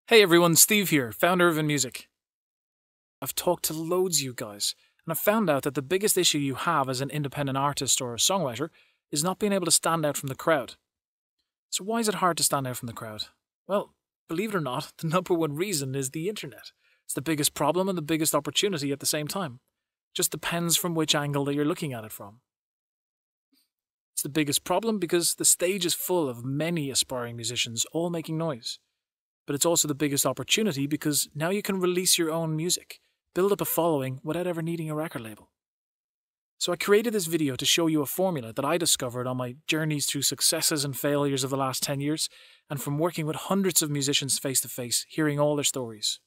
Hey everyone, Steve here, founder of InMusik. I've talked to loads of you guys, and I've found out that the biggest issue you have as an independent artist or a songwriter is not being able to stand out from the crowd. So why is it hard to stand out from the crowd? Well, believe it or not, the number one reason is the internet. It's the biggest problem and the biggest opportunity at the same time. Just depends from which angle that you're looking at it from. It's the biggest problem because the stage is full of many aspiring musicians all making noise. But it's also the biggest opportunity because now you can release your own music, build up a following without ever needing a record label. So I created this video to show you a formula that I discovered on my journeys through successes and failures of the last 10 years, and from working with hundreds of musicians face to face, hearing all their stories.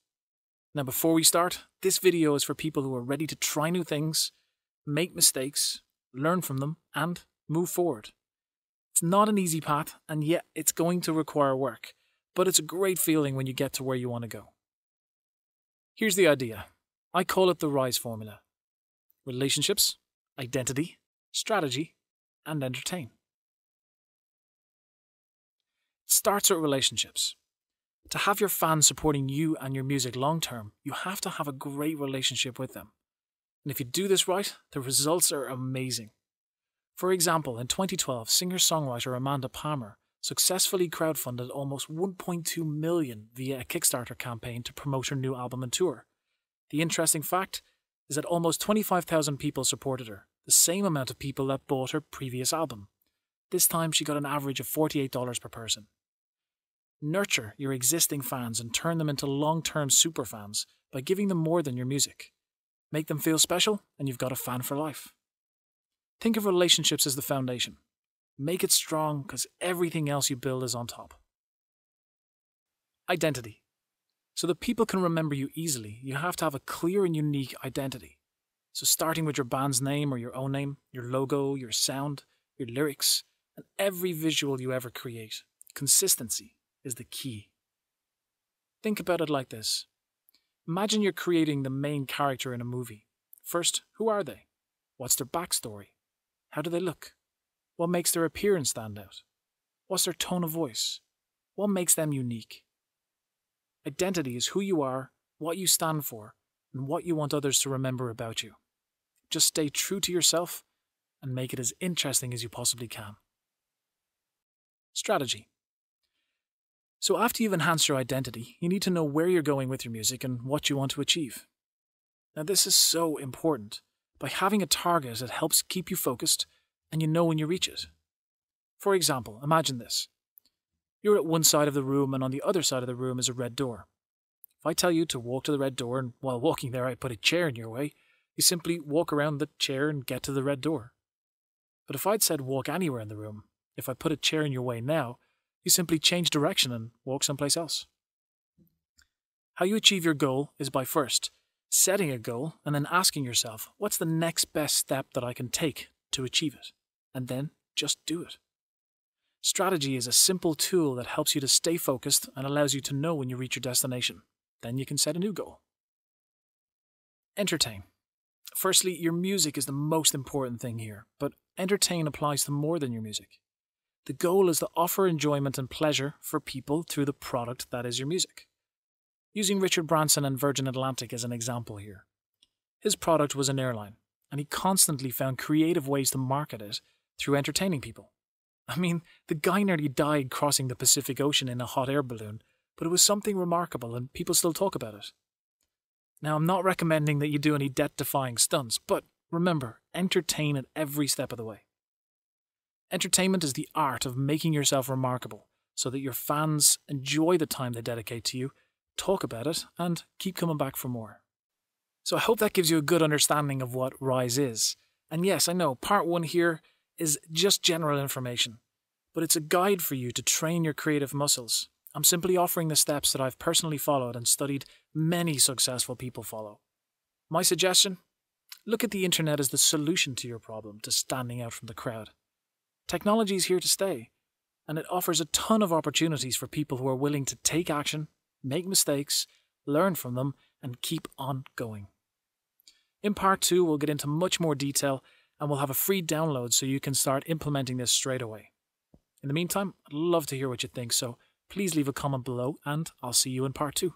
Now before we start, this video is for people who are ready to try new things, make mistakes, learn from them, and move forward. It's not an easy path, and yet it's going to require work. But it's a great feeling when you get to where you want to go. Here's the idea. I call it the RISE formula. Relationships, identity, strategy, and entertain. It starts with relationships. To have your fans supporting you and your music long term, you have to have a great relationship with them. And if you do this right, the results are amazing. For example, in 2012, singer-songwriter Amanda Palmer successfully crowdfunded almost $1.2 million via a Kickstarter campaign to promote her new album and tour. The interesting fact is that almost 25,000 people supported her, the same amount of people that bought her previous album. This time she got an average of $48 per person. Nurture your existing fans and turn them into long-term superfans by giving them more than your music. Make them feel special and you've got a fan for life. Think of relationships as the foundation. Make it strong because everything else you build is on top. Identity. So that people can remember you easily, you have to have a clear and unique identity. So starting with your band's name or your own name, your logo, your sound, your lyrics, and every visual you ever create, consistency is the key. Think about it like this. Imagine you're creating the main character in a movie. First, who are they? What's their backstory? How do they look? What makes their appearance stand out? What's their tone of voice? What makes them unique? Identity is who you are, what you stand for, and what you want others to remember about you. Just stay true to yourself and make it as interesting as you possibly can. Strategy. So after you've enhanced your identity, you need to know where you're going with your music and what you want to achieve. Now this is so important. By having a target, it helps keep you focused and you know when you reach it. For example, imagine this. You're at one side of the room and on the other side of the room is a red door. If I tell you to walk to the red door and while walking there I put a chair in your way, you simply walk around the chair and get to the red door. But if I'd said walk anywhere in the room, if I put a chair in your way now, you simply change direction and walk someplace else. How you achieve your goal is by first setting a goal and then asking yourself, what's the next best step that I can take to achieve it? And then just do it. Strategy is a simple tool that helps you to stay focused and allows you to know when you reach your destination. Then you can set a new goal. Entertain. Firstly, your music is the most important thing here, but entertain applies to more than your music. The goal is to offer enjoyment and pleasure for people through the product that is your music. Using Richard Branson and Virgin Atlantic as an example here. His product was an airline, and he constantly found creative ways to market it through entertaining people. I mean, the guy nearly died crossing the Pacific Ocean in a hot air balloon, but it was something remarkable and people still talk about it. Now, I'm not recommending that you do any death-defying stunts, but remember, entertain at every step of the way. Entertainment is the art of making yourself remarkable so that your fans enjoy the time they dedicate to you, talk about it, and keep coming back for more. So I hope that gives you a good understanding of what RISE is. And yes, I know, part 1 here is just general information, but it's a guide for you to train your creative muscles. I'm simply offering the steps that I've personally followed and studied many successful people follow. My suggestion? Look at the internet as the solution to your problem, to standing out from the crowd. Technology is here to stay, and it offers a ton of opportunities for people who are willing to take action, make mistakes, learn from them, and keep on going. In part 2, we'll get into much more detail and we'll have a free download so you can start implementing this straight away. In the meantime, I'd love to hear what you think, so Please leave a comment below, and I'll see you in part 2.